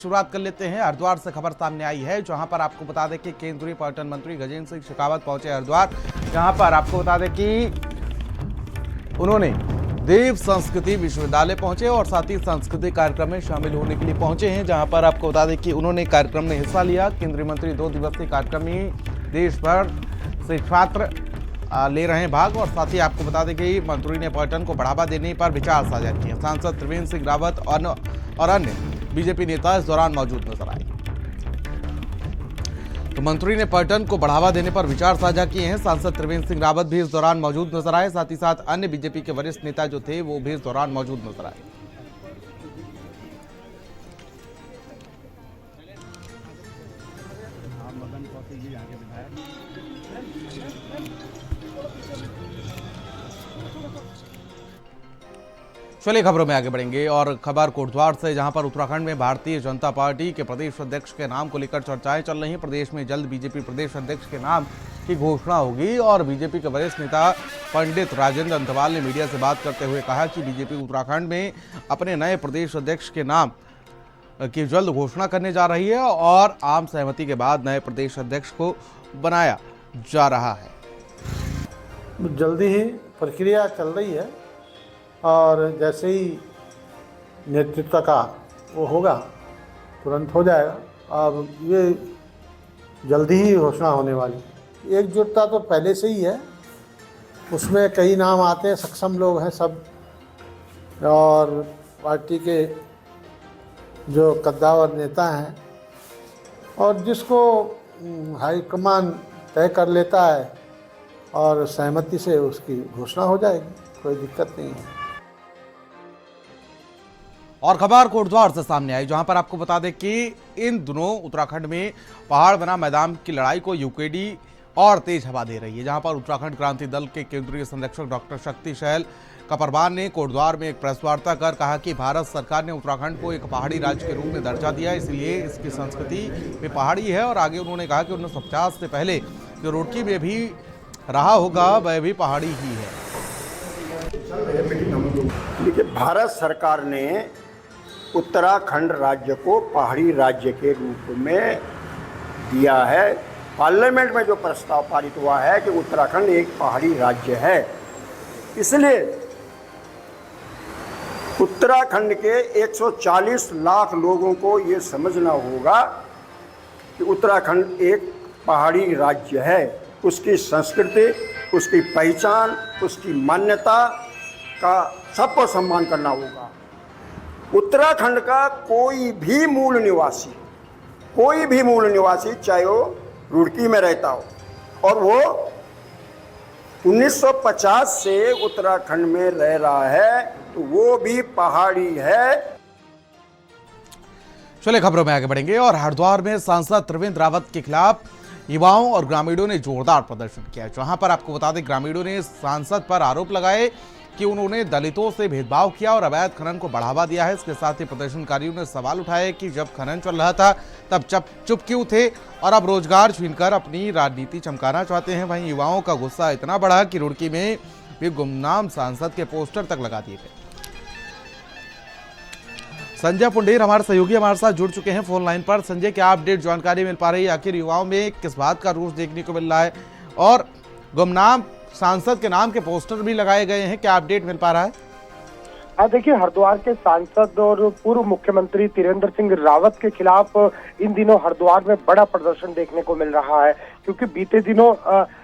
शुरुआत कर लेते हैं। हरिद्वार से खबर सामने आई है, जहां पर आपको बता दें कि केंद्रीय पर्यटन मंत्री गजेंद्र सिंह शेखावत पहुंचे हरिद्वार। जहां पर आपको बता दें कि उन्होंने देव संस्कृति विश्वविद्यालय पहुंचे और साथ ही सांस्कृतिक कार्यक्रम में शामिल होने के लिए पहुंचे हैं। जहां पर आपको बता दें कि उन्होंने कार्यक्रम में हिस्सा लिया। केंद्रीय मंत्री 2 दिवसीय कार्यक्रम में देश भर से छात्र ले रहे हैं भाग। और साथ ही आपको बता दें कि मंत्री ने पर्यटन को बढ़ावा देने पर विचार साझा किए। सांसद त्रिवेंद्र सिंह रावत और अन्य बीजेपी नेता इस दौरान मौजूद नजर आए। तो मंत्री ने पर्यटन को बढ़ावा देने पर विचार साझा किए हैं। सांसद त्रिवेंद्र सिंह रावत भी इस दौरान मौजूद नजर आए। साथ ही साथ अन्य बीजेपी के वरिष्ठ नेता जो थे वो भी इस दौरान मौजूद नजर आए। चलिए खबरों में आगे बढ़ेंगे और खबर कोटद्वार से, जहां पर उत्तराखंड में भारतीय जनता पार्टी के प्रदेश अध्यक्ष के नाम को लेकर चर्चाएं चल रही हैं। प्रदेश में जल्द बीजेपी प्रदेश अध्यक्ष के नाम की घोषणा होगी और बीजेपी के वरिष्ठ नेता पंडित राजेंद्र अंतवाल ने मीडिया से बात करते हुए कहा कि बीजेपी उत्तराखंड में अपने नए प्रदेश अध्यक्ष के नाम की जल्द घोषणा करने जा रही है और आम सहमति के बाद नए प्रदेश अध्यक्ष को बनाया जा रहा है। जल्दी ही प्रक्रिया चल रही है और जैसे ही नेतृत्व का वो होगा तुरंत हो जाएगा। अब ये जल्दी ही घोषणा होने वाली। एकजुटता तो पहले से ही है, उसमें कई नाम आते हैं, सक्षम लोग हैं सब, और पार्टी के जो कद्दावर नेता हैं, और जिसको हाईकमान तय कर लेता है और सहमति से उसकी घोषणा हो जाएगी, कोई दिक्कत नहीं है। और खबर कोटद्वार से सामने आई, जहां पर आपको बता दें कि इन दिनों उत्तराखंड में पहाड़ बना मैदान की लड़ाई को यूकेडी और तेज हवा दे रही है। जहां पर उत्तराखंड क्रांति दल के केंद्रीय संरक्षक डॉक्टर शक्ति शैल कपरवान ने कोटद्वार में एक प्रेस वार्ता कर कहा कि भारत सरकार ने उत्तराखंड को एक पहाड़ी राज्य के रूप में दर्जा दिया, इसलिए इसकी संस्कृति में पहाड़ी है। और आगे उन्होंने कहा कि 1950 से पहले जो रुड़की में भी रहा होगा वह भी पहाड़ी ही है। देखिए, भारत सरकार ने उत्तराखंड राज्य को पहाड़ी राज्य के रूप में दिया है। पार्लियामेंट में जो प्रस्ताव पारित हुआ है कि उत्तराखंड एक पहाड़ी राज्य है, इसलिए उत्तराखंड के 140 लाख लोगों को ये समझना होगा कि उत्तराखंड एक पहाड़ी राज्य है। उसकी संस्कृति, उसकी पहचान, उसकी मान्यता का सबको सम्मान करना होगा। उत्तराखंड का कोई भी मूल निवासी चाहे वो रुड़की में रहता हो और वो 1950 से उत्तराखंड में रह रहा है, तो वो भी पहाड़ी है। चलिए खबरों में आगे बढ़ेंगे और हरिद्वार में सांसद त्रिवेंद्र रावत के खिलाफ युवाओं और ग्रामीणों ने जोरदार प्रदर्शन किया। जहां पर आपको बता दें, ग्रामीणों ने सांसद पर आरोप लगाए कि उन्होंने दलितों से भेदभाव किया और अवैध खनन को बढ़ावा दिया है। इसके साथ ही प्रदर्शनकारियों ने सवाल उठाए कि जब खनन चल रहा था तब चुप क्यों थे और अब रोजगार छीनकर अपनी राजनीति चमकाना चाहते हैं। वहीं युवाओं का गुस्सा इतना बढ़ा कि रुड़की में भी गुमनाम सांसद के पोस्टर तक लगा दिए गए। संजय पुंडेर हमारे सहयोगी हमारे साथ जुड़ चुके हैं फोन लाइन पर। संजय, क्या अपडेट जानकारी मिल पा रही है? आखिर युवाओं में किस बात का रोष देखने को मिल रहा है और गुमनाम सांसद के नाम के पोस्टर भी लगाए गए हैं, क्या अपडेट मिल पा रहा है? देखिए, हरिद्वार के सांसद और पूर्व मुख्यमंत्री त्रिवेंद्र सिंह रावत के खिलाफ इन दिनों हरिद्वार में बड़ा प्रदर्शन देखने को मिल रहा है, क्योंकि बीते दिनों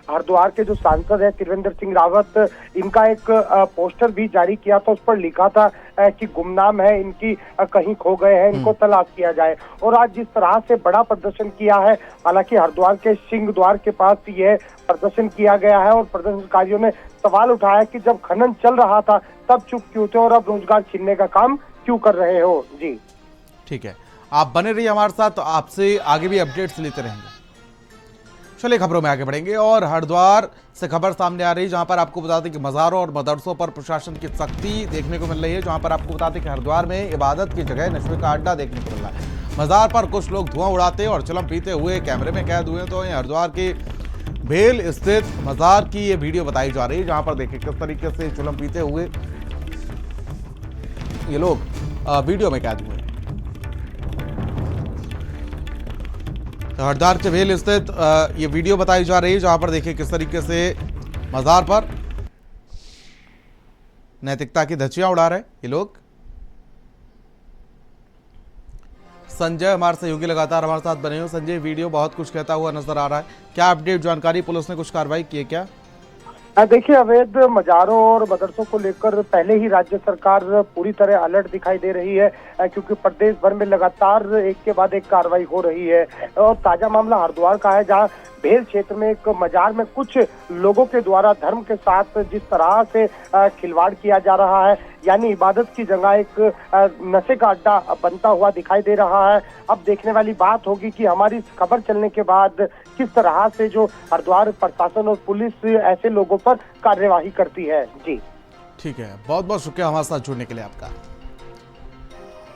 हरिद्वार के जो सांसद है त्रिवेंद्र सिंह रावत, इनका एक पोस्टर भी जारी किया था। उस पर लिखा था कि गुमनाम है, इनकी कहीं खो गए हैं, इनको तलाश किया जाए। और आज जिस तरह से बड़ा प्रदर्शन किया है, हालांकि हरिद्वार के सिंह द्वार के पास यह प्रदर्शन किया गया है और प्रदर्शनकारियों ने सवाल उठाया कि जब खनन चल रहा था तब चुप क्यों थे और अब रोजगार छीनने का काम क्यों कर रहे हो। जी ठीक है, आप बने रहिए हमारे साथ, तो आपसे आगे भी अपडेट्स लेते रहेंगे। चलिए खबरों में आगे बढ़ेंगे और हरिद्वार से खबर सामने आ रही है, जहां पर आपको बता दें कि मज़ारों और मदरसों पर प्रशासन की सख्ती देखने को मिल रही है। जहां पर आपको बता दें कि हरिद्वार में इबादत की जगह नशे का अड्डा देखने को मिल रहा है। मज़ार पर कुछ लोग धुआं उड़ाते और चिलम पीते हुए कैमरे में कैद हुए। तो हरिद्वार के भेल स्थित मज़ार की ये वीडियो बताई जा रही है, जहां पर देखिए किस तरीके से चिलम पीते हुए ये लोग वीडियो में कैद हुए। तो हरिद्वार के भेल स्थित ये वीडियो बताई जा रही है, जहां पर देखिए किस तरीके से मजार पर नैतिकता की धज्जियां उड़ा रहे ये लोग। संजय हमारे सहयोगी लगातार हमारे साथ बने हुए। संजय, वीडियो बहुत कुछ कहता हुआ नजर आ रहा है, क्या अपडेट जानकारी, पुलिस ने कुछ कार्रवाई की है क्या? देखिए, अवैध मजारों और मदरसों को लेकर पहले ही राज्य सरकार पूरी तरह अलर्ट दिखाई दे रही है, क्योंकि प्रदेश भर में लगातार एक के बाद एक कार्रवाई हो रही है। और ताजा मामला हरिद्वार का है, जहां भेल क्षेत्र में एक मजार में कुछ लोगों के द्वारा धर्म के साथ जिस तरह से खिलवाड़ किया जा रहा है, यानी इबादत की जगह एक नशे का अड्डा बनता हुआ दिखाई दे रहा है। अब देखने वाली बात होगी कि हमारी खबर चलने के बाद किस तरह से जो हरिद्वार प्रशासन और पुलिस ऐसे लोगों पर कार्यवाही करती है। जी ठीक है, बहुत बहुत शुक्रिया हमारे साथ जुड़ने के लिए आपका।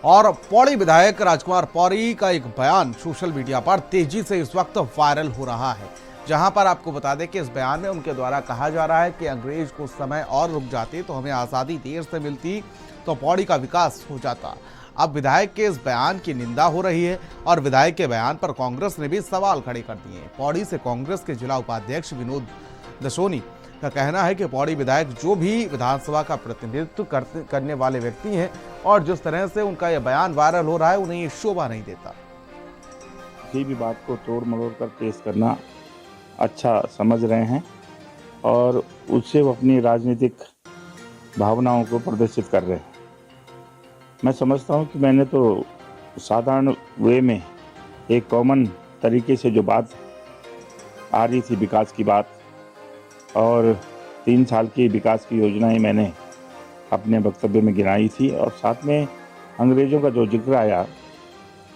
और पौड़ी विधायक राजकुमार पौड़ी का एक बयान सोशल मीडिया पर तेजी से इस वक्त वायरल हो रहा है, जहां पर आपको बता दें कि इस बयान में उनके द्वारा कहा जा रहा है कि अंग्रेज कुछ समय और रुक जाते तो हमें आज़ादी देर से मिलती तो पौड़ी का विकास हो जाता। अब विधायक के इस बयान की निंदा हो रही है और विधायक के बयान पर कांग्रेस ने भी सवाल खड़े कर दिए। पौड़ी से कांग्रेस के जिला उपाध्यक्ष विनोद दशोनी का कहना है कि पौड़ी विधायक जो भी विधानसभा का प्रतिनिधित्व करने वाले व्यक्ति हैं और जिस तरह से उनका यह बयान वायरल हो रहा है, उन्हें ये शोभा नहीं देता। किसी भी बात को तोड़ मरोड़ कर पेश करना अच्छा समझ रहे हैं और उससे वो अपनी राजनीतिक भावनाओं को प्रदर्शित कर रहे हैं। मैं समझता हूं कि मैंने तो साधारण वे में एक कॉमन तरीके से जो बात आ रही थी, विकास की बात, और 3 साल की विकास की योजनाएं मैंने अपने वक्तव्य में गिनाई थी। और साथ में अंग्रेज़ों का जो जिक्र आया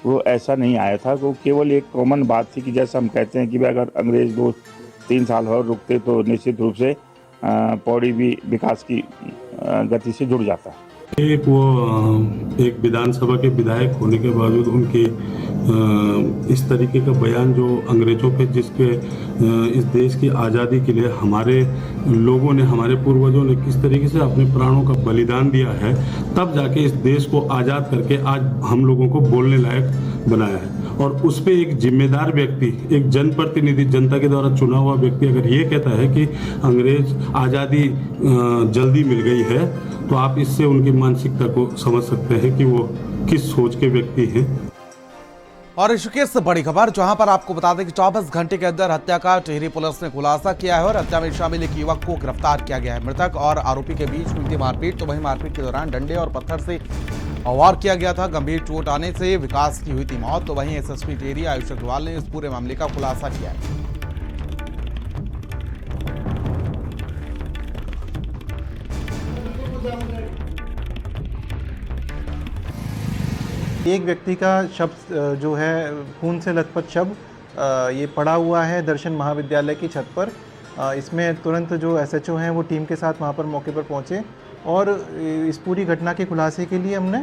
वो ऐसा नहीं आया था, वो केवल एक कॉमन बात थी कि जैसा हम कहते हैं कि भाई अगर अंग्रेज़ 2-3 साल और रुकते तो निश्चित रूप से पौड़ी भी विकास की गति से जुड़ जाता है। एक विधानसभा के विधायक होने के बावजूद उनके इस तरीके का बयान जो अंग्रेजों पे, जिसके इस देश की आज़ादी के लिए हमारे लोगों ने, हमारे पूर्वजों ने किस तरीके से अपने प्राणों का बलिदान दिया है, तब जाके इस देश को आज़ाद करके आज हम लोगों को बोलने लायक बनाया है। और उस पे एक जिम्मेदार व्यक्ति, एक जनप्रतिनिधि, जनता के द्वारा चुना हुआ व्यक्ति अगर ये कहता है कि अंग्रेज आज़ादी जल्दी मिल गई है, तो आप इससे उनकी मानसिकता को समझ सकते हैं कि वो किस सोच के व्यक्ति हैं। और ऋषिकेश से बड़ी खबर, जहां पर आपको बता दें कि 24 घंटे के अंदर हत्या का टिहरी पुलिस ने खुलासा किया है और हत्या में शामिल एक युवक को गिरफ्तार किया गया है। मृतक और आरोपी के बीच हुई थी मारपीट, तो वहीं मारपीट के दौरान डंडे और पत्थर से वार किया गया था। गंभीर चोट आने से विकास की हुई थी मौत। तो वहीं एसएसपी टिहरी आयुष अग्रवाल ने इस पूरे मामले का खुलासा किया है। एक व्यक्ति का शव जो है खून से लथपथ शव ये पड़ा हुआ है दर्शन महाविद्यालय की छत पर। इसमें तुरंत जो एसएचओ हैं वो टीम के साथ वहाँ पर मौके पर पहुँचे और इस पूरी घटना के खुलासे के लिए हमने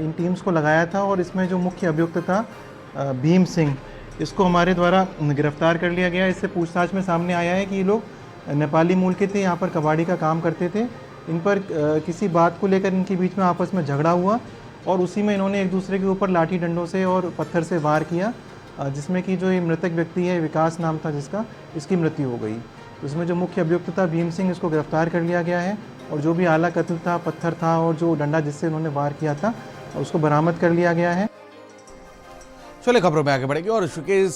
इन टीम्स को लगाया था। और इसमें जो मुख्य अभियुक्त था भीम सिंह, इसको हमारे द्वारा गिरफ्तार कर लिया गया। इससे पूछताछ में सामने आया है कि ये लोग नेपाली मूल के थे, यहाँ पर कबाड़ी का काम करते थे। इन पर किसी बात को लेकर इनके बीच में आपस में झगड़ा हुआ और उसी में इन्होंने एक दूसरे के ऊपर लाठी डंडों से और पत्थर से वार किया, जिसमें कि जो ये मृतक व्यक्ति है, विकास नाम था जिसका, इसकी मृत्यु हो गई। उसमें जो मुख्य अभियुक्त था भीम सिंह, इसको गिरफ्तार कर लिया गया है और जो भी आला कत्ल था, पत्थर था और जो डंडा जिससे उन्होंने वार किया था, उसको बरामद कर लिया गया है। चलिए खबरों में आगे बढ़ेंगे और ऋषिकेश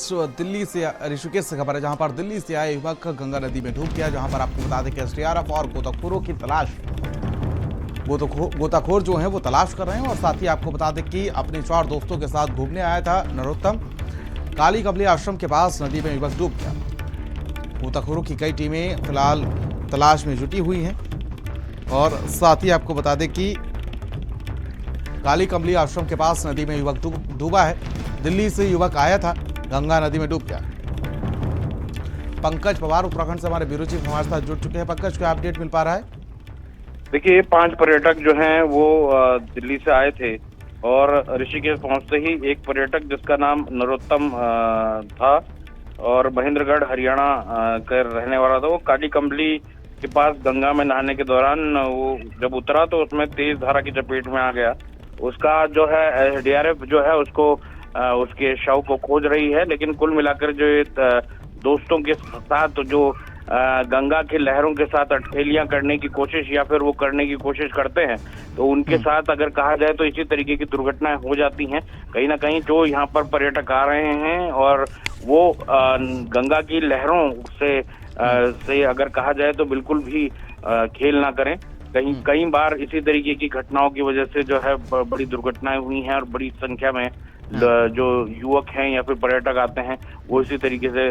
से खबर है, जहां पर दिल्ली से आए युवक गंगा नदी में डूब गया। जहां पर आपको बता दें कि एसडीआरएफ और गोताखोरों की तलाश, गोताखोर जो हैं वो तलाश कर रहे हैं। और साथ ही आपको बता दें कि अपने 4 दोस्तों के साथ घूमने आया था नरोत्तम, काली कमली आश्रम के पास नदी में युवक डूब गया। गोताखोरों की कई टीमें फिलहाल तलाश में जुटी हुई हैं। और साथ ही आपको बता दें कि काली कमली आश्रम के पास नदी में युवक डूबा है। दिल्ली से युवक आया था, गंगा नदी में डूब गया। पंकज पवार उत्तराखंड से हमारे ब्यूरो चीफ हमारे साथ जुड़ चुके हैं। पंकज, क्या अपडेट मिल पा रहा है? देखिए, 5 पर्यटक जो हैं वो दिल्ली से आए थे और ऋषिकेश पहुंचते ही एक पर्यटक जिसका नाम नरोत्तम था और महेंद्रगढ़ हरियाणा का रहने वाला था, वो काली कमली के पास गंगा में नहाने के दौरान वो जब उतरा तो उसमें तेज धारा की चपेट में आ गया। उसका जो है एसडीआरएफ जो है उसको उसके शव को खोज रही है। लेकिन कुल मिलाकर जो ये दोस्तों के साथ जो गंगा की लहरों के साथ अठेलियां करने की कोशिश या फिर वो करने की कोशिश करते हैं, तो उनके साथ अगर कहा जाए तो इसी तरीके की दुर्घटनाएं हो जाती हैं। कहीं ना कहीं जो यहाँ पर पर्यटक आ रहे हैं और वो गंगा की लहरों से अगर कहा जाए तो बिल्कुल भी खेल ना करें। कई बार इसी तरीके की घटनाओं की वजह से जो है बड़ी दुर्घटनाएं हुई हैं और बड़ी संख्या में जो युवक हैं या फिर पर्यटक आते हैं वो इसी तरीके से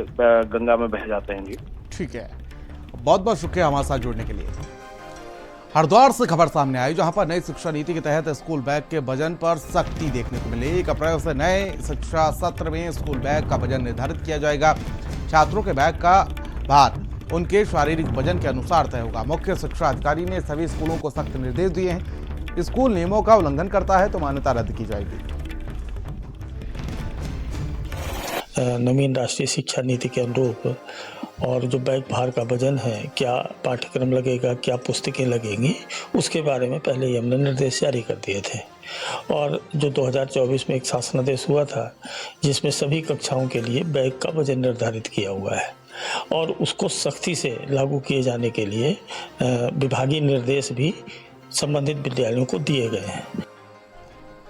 गंगा में बह जाते हैं। जी ठीक है, बहुत बहुत शुक्रिया हमारे साथ जुड़ने के लिए। हरिद्वार से खबर सामने आई जहां पर नई शिक्षा नीति के तहत स्कूल बैग के वजन पर सख्ती देखने को मिली। 1 अप्रैल से नए शिक्षा सत्र में स्कूल बैग का वजन निर्धारित किया जाएगा। छात्रों के बैग का भार उनके शारीरिक वजन के अनुसार तय होगा। मुख्य शिक्षा अधिकारी ने सभी स्कूलों को सख्त निर्देश दिए हैं। स्कूल नियमों का उल्लंघन करता है तो मान्यता रद्द की जाएगी। नवीन राष्ट्रीय शिक्षा नीति के अनुरूप और जो बैग भार का वजन है, क्या पाठ्यक्रम लगेगा, क्या पुस्तकें लगेंगी, उसके बारे में पहले ही हमने निर्देश जारी कर दिए थे। और जो 2024 में एक शासनादेश हुआ था जिसमें सभी कक्षाओं के लिए बैग का वजन निर्धारित किया हुआ है और उसको सख्ती से लागू किए जाने के लिए विभागीय निर्देश भी संबंधित विद्यालयों को दिए गए हैं।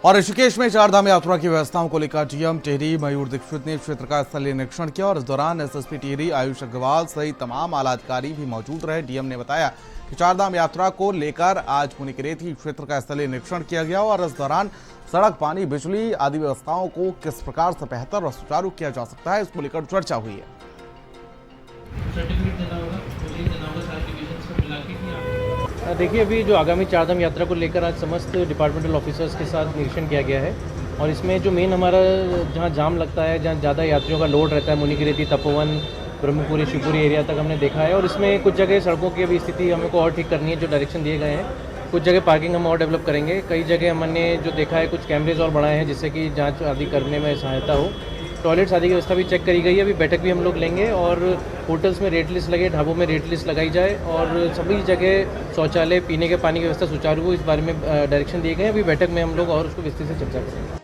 और ऋषिकेश में चारधाम यात्रा की व्यवस्थाओं को लेकर डीएम टिहरी मयूर दीक्षित ने क्षेत्र का स्थलीय निरीक्षण किया और इस दौरान एसएसपी टिहरी आयुष अग्रवाल सहित तमाम आला अधिकारी भी मौजूद रहे। डीएम ने बताया कि चारधाम यात्रा को लेकर आज मुनिकरेती क्षेत्र का स्थलीय निरीक्षण किया गया और इस दौरान सड़क, पानी, बिजली आदि व्यवस्थाओं को किस प्रकार से बेहतर और सुचारू किया जा सकता है, इसको लेकर चर्चा हुई है। देखिए, अभी जो आगामी चारधाम यात्रा को लेकर आज समस्त डिपार्टमेंटल ऑफिसर्स के साथ निरीक्षण किया गया है और इसमें जो मेन हमारा जहां जाम लगता है, जहां ज़्यादा यात्रियों का लोड रहता है, मुनिकरेती, तपोवन, ब्रह्मपुरी, शिवपुरी एरिया तक हमने देखा है और इसमें कुछ जगह सड़कों की अभी स्थिति हमको और ठीक करनी है। जो डायरेक्शन दिए गए हैं, कुछ जगह पार्किंग हम और डेवलप करेंगे। कई जगह हमने जो देखा है कुछ कैमरेज और बढ़ाए हैं जिससे कि जाँच आदि करने में सहायता हो। टॉयलेट्स आदि की व्यवस्था भी चेक करी गई है। अभी बैठक भी हम लोग लेंगे और होटल्स में रेट लिस्ट लगे, ढाबों में रेट लिस्ट लगाई जाए और सभी जगह शौचालय, पीने के पानी की व्यवस्था सुचारू हो, इस बारे में डायरेक्शन दिए गए हैं। अभी बैठक में हम लोग और उसको विस्तृत से चर्चा करेंगे।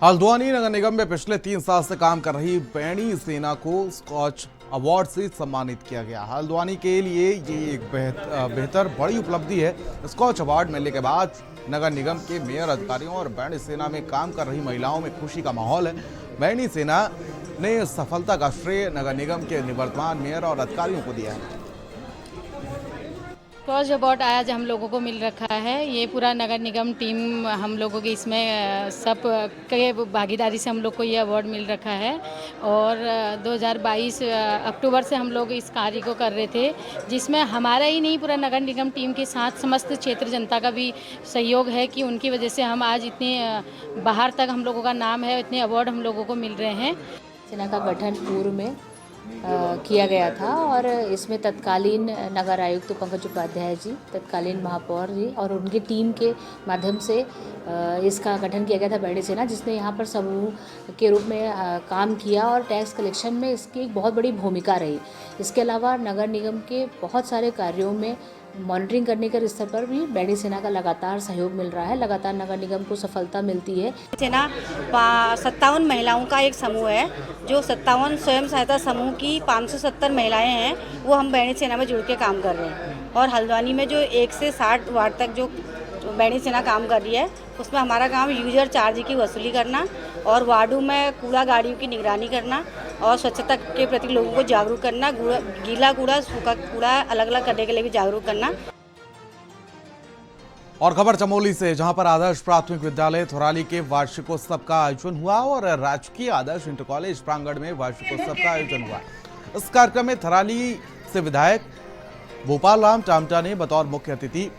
हल्द्वानी नगर निगम में पिछले 3 साल से काम कर रही बैणी सेना को स्कॉच अवार्ड से सम्मानित किया गया। हल्द्वानी के लिए ये एक बेहतर बड़ी उपलब्धि है। स्कॉच अवार्ड मिलने के बाद नगर निगम के मेयर, अधिकारियों और बैणी सेना में काम कर रही महिलाओं में खुशी का माहौल है। बैणी सेना ने सफलता का श्रेय नगर निगम के निवर्तमान मेयर और अधिकारियों को दिया है। स्कॉच अवार्ड आज हम लोगों को मिल रखा है। ये पूरा नगर निगम टीम हम लोगों की इसमें सब के भागीदारी से हम लोग को ये अवार्ड मिल रखा है और 2022 अक्टूबर से हम लोग इस कार्य को कर रहे थे, जिसमें हमारा ही नहीं पूरा नगर निगम टीम के साथ समस्त क्षेत्र जनता का भी सहयोग है कि उनकी वजह से हम आज इतने बाहर तक हम लोगों का नाम है, इतने अवार्ड हम लोगों को मिल रहे हैं। सेना का गठन पूर्व में किया गया था और इसमें तत्कालीन नगर आयुक्त पंकज उपाध्याय जी, तत्कालीन महापौर जी और उनकी टीम के माध्यम से इसका गठन किया गया था बैणी सेना, जिसने यहाँ पर समूह के रूप में काम किया और टैक्स कलेक्शन में इसकी एक बहुत बड़ी भूमिका रही। इसके अलावा नगर निगम के बहुत सारे कार्यों में मॉनिटरिंग करने के स्तर पर भी बैणी सेना का लगातार सहयोग मिल रहा है। लगातार नगर निगम को सफलता मिलती है। सेना 57 महिलाओं का एक समूह है, जो 57 स्वयं सहायता समूह की 570 महिलाएं हैं, वो हम बैणी सेना में जुड़ के काम कर रहे हैं। और हल्द्वानी में जो 1 से 60 वार्ड तक जो बैणी सेना काम कर रही है, उसमें हमारा काम यूजर चार्ज की वसूली करना और वार्डों में कूड़ा गाड़ियों की निगरानी करना और स्वच्छता के प्रति लोगों को जागरूक करना, गीला कूड़ा, सूखा कूड़ा अलग अलग करने के लिए भी जागरूक करना। और खबर चमोली से, जहां पर आदर्श प्राथमिक विद्यालय थोराली के वार्षिकोत्सव का आयोजन हुआ और राजकीय आदर्श इंटर कॉलेज प्रांगण में वार्षिकोत्सव का आयोजन हुआ। इस कार्यक्रम में थोराली से विधायक भोपाल राम टामटा ने बतौर मुख्य अतिथि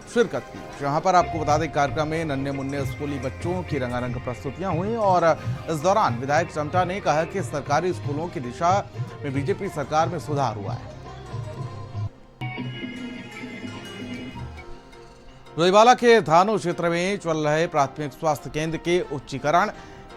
शिरकत की। जहां पर आपको बता दें, कार्यक्रम में नन्हे मुन्ने स्कूली बच्चों की रंगारंग प्रस्तुतियां हुई और इस दौरान विधायक चमटा ने कहा कि सरकारी स्कूलों की दिशा में बीजेपी सरकार में सुधार हुआ है। लोईवाला के थानो क्षेत्र में चल रहे प्राथमिक स्वास्थ्य केंद्र के उच्चीकरण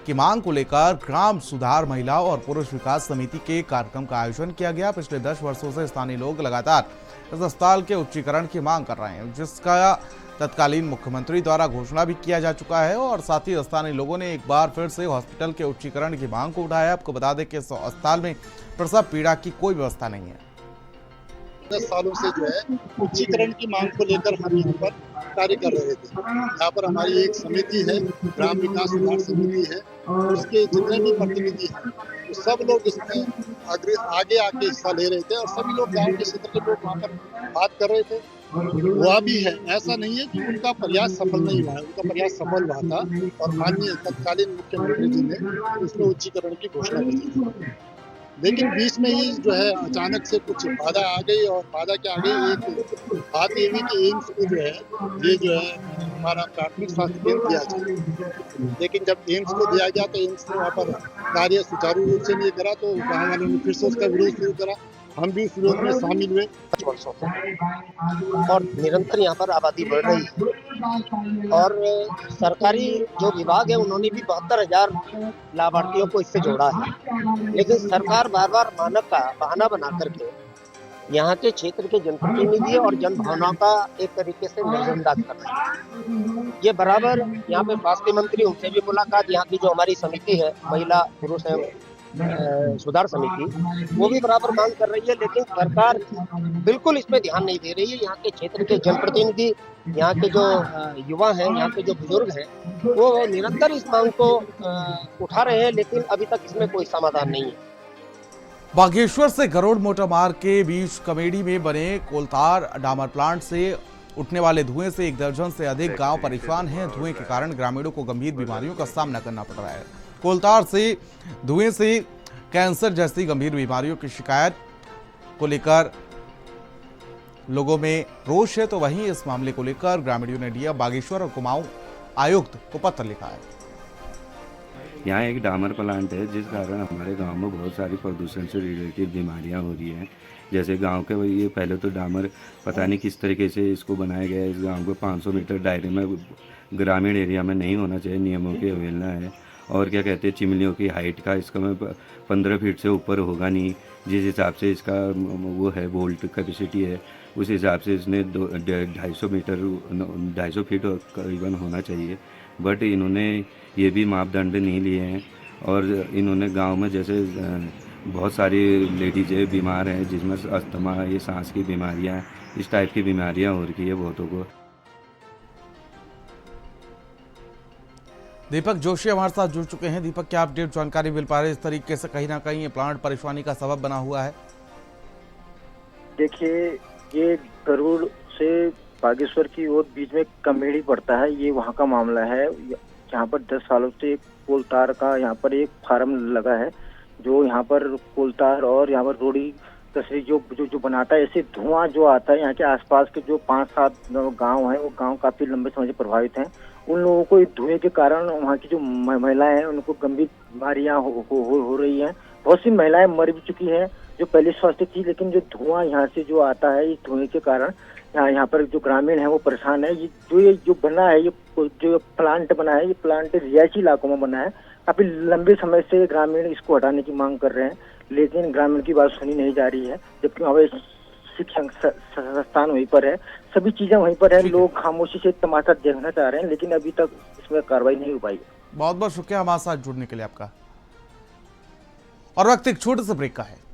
की मांग को लेकर ग्राम सुधार महिला और पुरुष विकास समिति के कार्यक्रम का आयोजन किया गया। पिछले 10 वर्षों से स्थानीय लोग लगातार इस अस्पताल के उच्चीकरण की मांग कर रहे हैं, जिसका तत्कालीन मुख्यमंत्री द्वारा घोषणा भी किया जा चुका है और साथ ही स्थानीय लोगों ने एक बार फिर से हॉस्पिटल के उच्चीकरण की मांग को उठाया। आपको बता दें कि इस अस्पताल में प्रसव पीड़ा की कोई व्यवस्था नहीं है। 10 सालों से जो है उच्चीकरण की मांग को लेकर हम यहाँ पर कार्य कर रहे थे। यहाँ पर हमारी एक समिति है, ग्राम विकास सुधार समिति है, उसके जितने भी प्रतिनिधि हैं तो सब लोग इसमें आगे आके हिस्सा ले रहे थे और सभी लोग गांव के क्षेत्र के लोग वहाँ पर बात कर रहे थे। हुआ भी है, ऐसा नहीं है कि उनका प्रयास सफल नहीं हुआ है, उनका प्रयास सफल हुआ था और माननीय तत्कालीन मुख्यमंत्री जी ने उसमें उच्चीकरण की घोषणा की थी। लेकिन बीच में ही जो है अचानक से कुछ बाधा आ गई और बाधा क्या आ गई, एक बात ये हुई कि एम्स को जो है ये जो है हमारा प्राथमिक स्वास्थ्य केंद्र दिया जाए। लेकिन जब एम्स को दिया गया तो एम्स ने वहाँ पर कार्य सुचारू रूप से नहीं करा तो गाँव वालों ने फिर से उसका विरोध शुरू करा। हम भी उस विरोध में शामिल हुए। 5 वर्षों से और निरंतर यहाँ पर आबादी बढ़ रही है और सरकारी जो विभाग है उन्होंने भी 72,000 लाभार्थियों को इससे जोड़ा है, लेकिन सरकार बार बार मानक का बहाना बना करके यहाँ के क्षेत्र के जनप्रतिनिधि और जन भावनाओं का एक तरीके से नजरअंदाज कर रही है। ये बराबर यहाँ पे स्वास्थ्य मंत्री, उनसे भी मुलाकात, यहाँ की जो हमारी समिति है महिला पुरुष सुधार समिति, वो भी बराबर मांग कर रही है, लेकिन सरकार बिल्कुल इस पे ध्यान नहीं दे रही है। यहाँ के क्षेत्र के जनप्रतिनिधि, यहाँ के जो युवा हैं, यहाँ के जो बुजुर्ग हैं, वो निरंतर इस मांग को उठा रहे हैं, लेकिन अभी तक इसमें कोई समाधान नहीं है। बागेश्वर से गरुड़ मोटर मार्ग के बीच कमेडी में बने कोलतार डामर प्लांट से उठने वाले धुएं से 1 दर्जन से अधिक गांव परेशान हैं। धुएं के कारण ग्रामीणों को गंभीर बीमारियों का सामना करना पड़ रहा है। कोलतार से धुएं से कैंसर जैसी गंभीर बीमारियों की शिकायत को लेकर लोगों में रोष है, तो वहीं इस मामले को लेकर ग्रामीणों ने डीएम बागेश्वर और कुमाऊं आयुक्त को पत्र लिखा है। यहाँ एक डामर प्लांट है जिस कारण हमारे गांव में बहुत सारी प्रदूषण से रिलेटेड बीमारियां हो रही हैं। जैसे गांव के ये पहले तो डामर पता नहीं किस तरीके से इसको बनाया गया है। इस गांव को 500 मीटर दायरे में ग्रामीण एरिया में नहीं होना चाहिए, नियमों की अवहेलना है। और क्या कहते हैं, चिमनियों की हाइट का इसका में 15 फीट से ऊपर होगा नहीं। जिस हिसाब से इसका वो है वोल्ट कैपेसिटी है, उस हिसाब से इसने 250 फीट करीबन होना चाहिए। बट इन्होंने ये भी मापदंड नहीं लिए हैं और इन्होंने गांव में जैसे बहुत सारी लेडीज बीमार हैं जिसमें अस्थमा, ये सांस की बीमारियां, इस टाइप की बीमारियां हो रही है बहुतों को। दीपक जोशी हमारे साथ जुड़ चुके हैं। दीपक, क्या अपडेट जानकारी मिल पा रही है? इस तरीके से कहीं ना कहीं ये प्लांट परेशानी का सबब बना हुआ है। देखिए, ये गरुड़ से बागेश्वर की ओर बीच में कमेड़ी पड़ता है, ये वहाँ का मामला है। यहाँ पर 10 सालों से कोलतार का यहाँ पर एक फार्म लगा है जो यहाँ पर कोलतार और यहाँ पर रोड़ी कसरी जो बनाता है। ऐसे धुआं जो आता है, यहाँ के आसपास के जो 5-7 गांव हैं, वो गांव काफी लंबे समय से प्रभावित हैं। उन लोगों को धुएं के कारण वहाँ की जो महिलाएं हैं उनको गंभीर बीमारियां हो रही हैं। बहुत सी महिलाएं मर भी चुकी हैं जो पहले स्वस्थ थी, लेकिन जो धुआं यहाँ से जो आता है, इस धुएं के कारण यहाँ पर जो ग्रामीण है वो परेशान है। ये जो बना है, ये जो प्लांट बना है, ये प्लांट रिहायशी इलाकों में बना है। काफी लंबे समय से ग्रामीण इसको हटाने की मांग कर रहे हैं, लेकिन ग्रामीण की बात सुनी नहीं जा रही है। जबकि वहाँ शिक्षण संस्थान वहीं पर है, सभी चीजें वहीं पर है। लोग खामोशी से तमाशा देखना चाह रहे हैं, लेकिन अभी तक इसमें कार्रवाई नहीं हो पाई। बहुत बहुत शुक्रिया हमारे साथ जुड़ने के लिए आपका। और वक्त एक छोटे से ब्रेक का है।